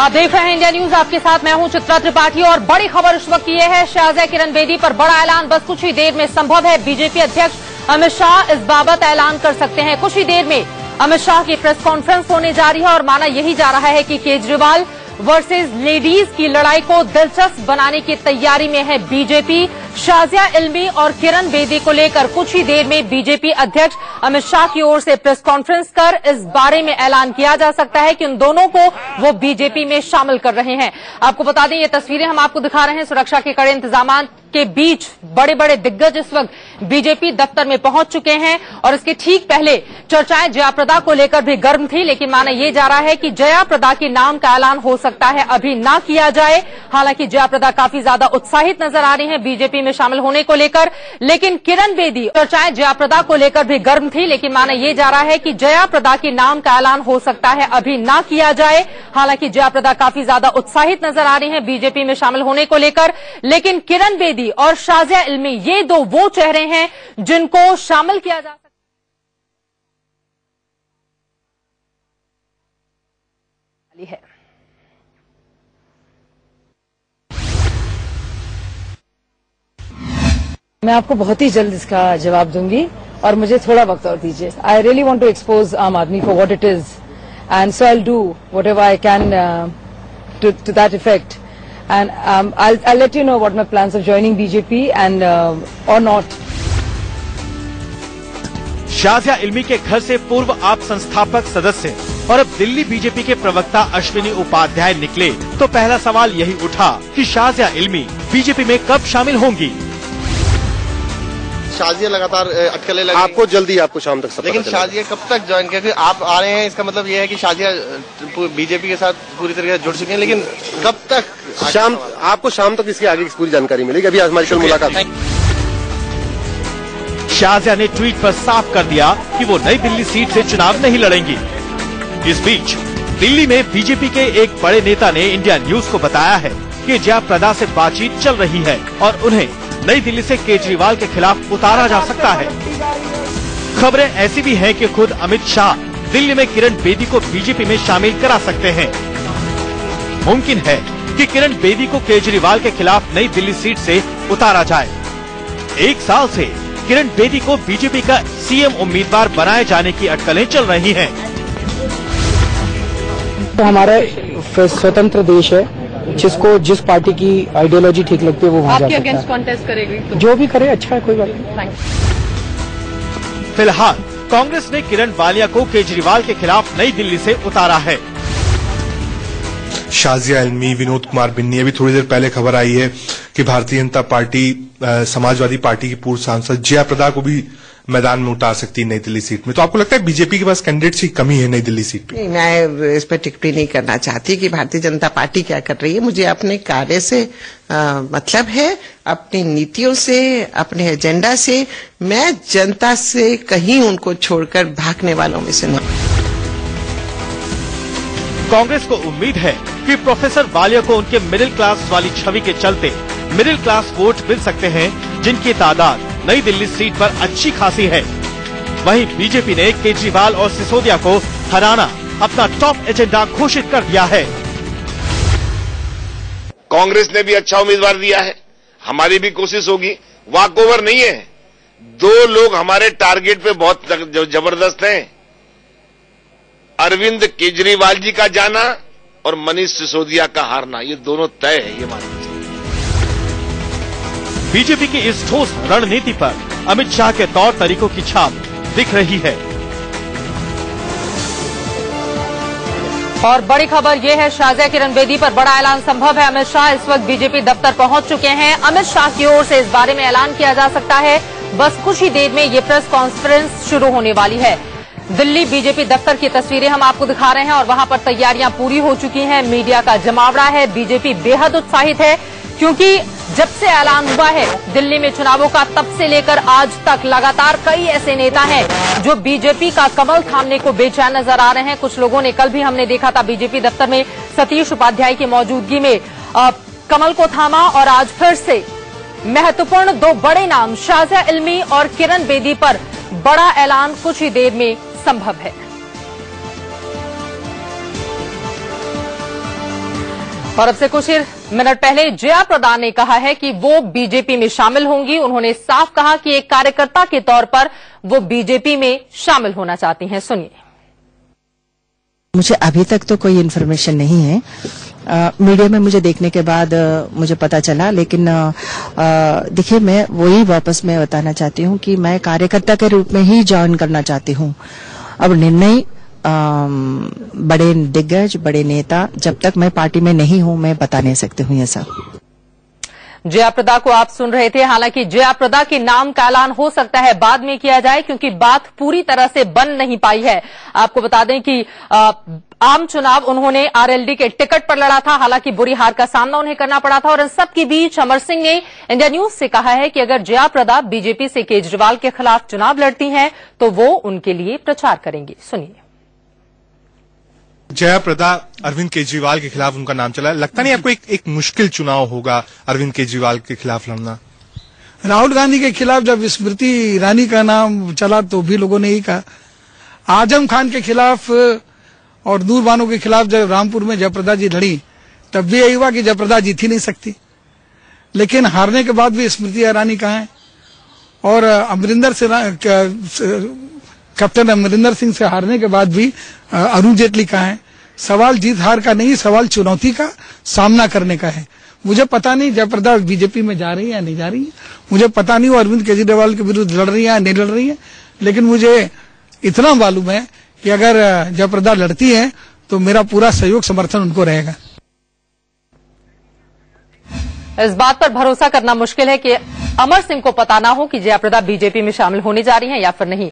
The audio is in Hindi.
आप देख रहे हैं इंडिया न्यूज, आपके साथ मैं हूं चित्रा त्रिपाठी। और बड़ी खबर इस वक्त ये है, शाहजिया किरण बेदी पर बड़ा ऐलान बस कुछ ही देर में संभव है। बीजेपी अध्यक्ष अमित शाह इस बाबत ऐलान कर सकते हैं। कुछ ही देर में अमित शाह की प्रेस कॉन्फ्रेंस होने जा रही है और माना यही जा रहा है कि केजरीवाल वर्सेस लेडीज की लड़ाई को दिलचस्प बनाने की तैयारी में है बीजेपी। शाजिया इल्मी और किरण बेदी को लेकर कुछ ही देर में बीजेपी अध्यक्ष अमित शाह की ओर से प्रेस कॉन्फ्रेंस कर इस बारे में ऐलान किया जा सकता है कि उन दोनों को वो बीजेपी में शामिल कर रहे हैं। आपको बता दें, ये तस्वीरें हम आपको दिखा रहे हैं। सुरक्षा के कड़े इंतजाम के बीच बड़े बड़े दिग्गज इस वक्त बीजेपी दफ्तर में पहुंच चुके हैं और इसके ठीक पहले चर्चाएं जयाप्रदा को लेकर भी गर्म थी, लेकिन माना यह जा रहा है कि जयाप्रदा के नाम का ऐलान हो सकता है अभी ना किया जाए। हालांकि जयाप्रदा काफी ज्यादा उत्साहित नजर आ रही हैं बीजेपी में शामिल होने को लेकर, लेकिन किरण बेदी चर्चाएं जयाप्रदा को लेकर भी गर्म थी, लेकिन माना यह जा रहा है कि जयाप्रदा के नाम का ऐलान हो सकता है अभी ना किया जाए। हालांकि जयाप्रदा काफी ज्यादा उत्साहित नजर आ रही हैं बीजेपी में शामिल होने को लेकर, लेकिन किरण बेदी और शाजिया इल्मी ये दो वो चेहरे हैं जिनको शामिल किया जा सकता है। मैं आपको बहुत ही जल्द इसका जवाब दूंगी और मुझे थोड़ा वक्त और दीजिए। I really want to expose Aam Aadmi for what it is and so I will do whatever I can to that effect and I'll let you know what my plans of joining BJP and or not. Shazia Ilmi के घर से पूर्व आप संस्थापक सदस्य और अब दिल्ली बीजेपी के प्रवक्ता अश्विनी उपाध्याय निकले तो पहला सवाल यही उठा कि शाजिया इल्मी बीजेपी में कब शामिल होंगी। शाजिया लगातार अटकलें लगी, आपको जल्दी आपको शाम तक सब, लेकिन शाजिया कब तक ज्वाइन करेंगे? आप आ रहे हैं, इसका मतलब ये है कि शाजिया बीजेपी के साथ पूरी तरीके से जुड़ चुके हैं, लेकिन कब तक? शाम आपको शाम तक इसके आगे की पूरी जानकारी मिलेगी। अभी हमारी कल मुलाकात। शाजिया ने ट्वीट पर साफ कर दिया कि वो नई दिल्ली सीट से चुनाव नहीं लड़ेंगी। इस बीच दिल्ली में बीजेपी के एक बड़े नेता ने इंडिया न्यूज को बताया है कि जयाप्रदा से बातचीत चल रही है और उन्हें नई दिल्ली से केजरीवाल के खिलाफ उतारा जा सकता है। खबरें ऐसी भी हैं कि खुद अमित शाह दिल्ली में किरण बेदी को बीजेपी में शामिल करा सकते हैं। मुमकिन है कि किरण बेदी को केजरीवाल के खिलाफ नई दिल्ली सीट से उतारा जाए। एक साल से किरण बेदी को बीजेपी का सीएम उम्मीदवार बनाए जाने की अटकलें चल रही हैं। तो हमारा स्वतंत्र देश है, जिसको जिस पार्टी की आइडियोलॉजी ठीक लगती है वो वहाँ जा सकता है। आपके अगेंस्ट कॉन्टेस्ट करेगी तो जो भी करे अच्छा है, कोई बात नहीं। फिलहाल कांग्रेस ने किरण बालिया को केजरीवाल के खिलाफ नई दिल्ली से उतारा है। शाजिया इल्मी, विनोद कुमार बिन्नी, अभी थोड़ी देर पहले खबर आई है कि भारतीय जनता पार्टी समाजवादी पार्टी की पूर्व सांसद जयाप्रदा को भी मैदान में उतार सकती है नई दिल्ली सीट में। तो आपको लगता है बीजेपी के पास कैंडिडेट्स की कमी है नई दिल्ली सीट पे? मैं इस पर टिप्पणी नहीं करना चाहती कि भारतीय जनता पार्टी क्या कर रही है। मुझे अपने कार्य से मतलब है, अपनी नीतियों से, अपने एजेंडा से। मैं जनता से कहीं उनको छोड़कर भागने वालों में से नहीं। कांग्रेस को उम्मीद है कि प्रोफेसर बालिया को उनके मिडिल क्लास वाली छवि के चलते मिडिल क्लास वोट मिल सकते हैं, जिनकी तादाद नई दिल्ली सीट पर अच्छी खासी है। वहीं बीजेपी ने केजरीवाल और सिसोदिया को हराना अपना टॉप एजेंडा घोषित कर दिया है। कांग्रेस ने भी अच्छा उम्मीदवार दिया है, हमारी भी कोशिश होगी। वॉक ओवर नहीं है। दो लोग हमारे टारगेट पे बहुत जबरदस्त हैं, अरविंद केजरीवाल जी का जाना और मनीष सिसोदिया का हारना, ये दोनों तय है, ये मान लीजिए। बीजेपी की इस ठोस रणनीति पर अमित शाह के तौर तरीकों की छाप दिख रही है। और बड़ी खबर यह है, शाजिया किरण बेदी पर बड़ा ऐलान संभव है। अमित शाह इस वक्त बीजेपी दफ्तर पहुंच चुके हैं। अमित शाह की ओर से इस बारे में ऐलान किया जा सकता है। बस कुछ ही देर में ये प्रेस कॉन्फ्रेंस शुरू होने वाली है। दिल्ली बीजेपी दफ्तर की तस्वीरें हम आपको दिखा रहे हैं और वहां पर तैयारियां पूरी हो चुकी हैं। मीडिया का जमावड़ा है। बीजेपी बेहद उत्साहित है क्योंकि जब से ऐलान हुआ है दिल्ली में चुनावों का, तब से लेकर आज तक लगातार कई ऐसे नेता हैं जो बीजेपी का कमल थामने को बेचैन नजर आ रहे हैं। कुछ लोगों ने, कल भी हमने देखा था बीजेपी दफ्तर में सतीश उपाध्याय की मौजूदगी में कमल को थामा और आज फिर से महत्वपूर्ण दो बड़े नाम शाजिया इल्मी और किरण बेदी पर बड़ा ऐलान कुछ ही देर में संभव है। और अब से कुछ ही मिनट पहले जया प्रदा ने कहा है कि वो बीजेपी में शामिल होंगी। उन्होंने साफ कहा कि एक कार्यकर्ता के तौर पर वो बीजेपी में शामिल होना चाहती हैं। सुनिए। मुझे अभी तक तो कोई इन्फॉर्मेशन नहीं है। मीडिया में मुझे देखने के बाद मुझे पता चला, लेकिन देखिए मैं वही वापस मैं बताना चाहती हूँ कि मैं कार्यकर्ता के रूप में ही ज्वाइन करना चाहती हूँ। अब निर्णय बड़े दिग्गज, बड़े नेता, जब तक मैं पार्टी में नहीं हूं मैं बता नहीं सकती हूं ये सब। जया प्रदा को आप सुन रहे थे। हालांकि जया प्रदा के नाम का ऐलान हो सकता है बाद में किया जाए, क्योंकि बात पूरी तरह से बन नहीं पाई है। आपको बता दें कि आम चुनाव उन्होंने आरएलडी के टिकट पर लड़ा था। हालांकि बुरी हार का सामना उन्हें करना पड़ा था। और इन सब के बीच अमर सिंह ने इंडिया न्यूज से कहा है कि अगर जया प्रदा बीजेपी से केजरीवाल के खिलाफ चुनाव लड़ती हैं तो वो उनके लिए प्रचार करेंगी। सुनिए। जया प्रदा, अरविंद केजरीवाल के खिलाफ उनका नाम चला है। लगता नहीं आपको एक मुश्किल चुनाव होगा अरविंद केजरीवाल के खिलाफ लड़ना? राहुल गांधी के खिलाफ जब स्मृति ईरानी का नाम चला तो भी लोगों ने ही कहा। आजम खान के खिलाफ और नूर बानो के खिलाफ जब रामपुर में जयप्रदा जी लड़ी तब भी यही हुआ कि जयप्रदा जीत ही नहीं सकती। लेकिन हारने के बाद भी स्मृति ईरानी कहाँ है, और कैप्टन अमरिंदर सिंह से हारने के बाद भी अरुण जेटली कहाँ है। सवाल जीत हार का नहीं, सवाल चुनौती का सामना करने का है। मुझे पता नहीं जयप्रदा बीजेपी में जा रही है या नहीं जा रही है, मुझे पता नहीं वो अरविंद केजरीवाल के विरुद्ध लड़ रही है या नहीं लड़ रही है, लेकिन मुझे इतना मालूम है कि अगर जयप्रदा लड़ती है तो मेरा पूरा सहयोग समर्थन उनको रहेगा। इस बात पर भरोसा करना मुश्किल है कि अमर सिंह को पता ना हो कि जया प्रदा बीजेपी में शामिल होने जा रही हैं या फिर नहीं।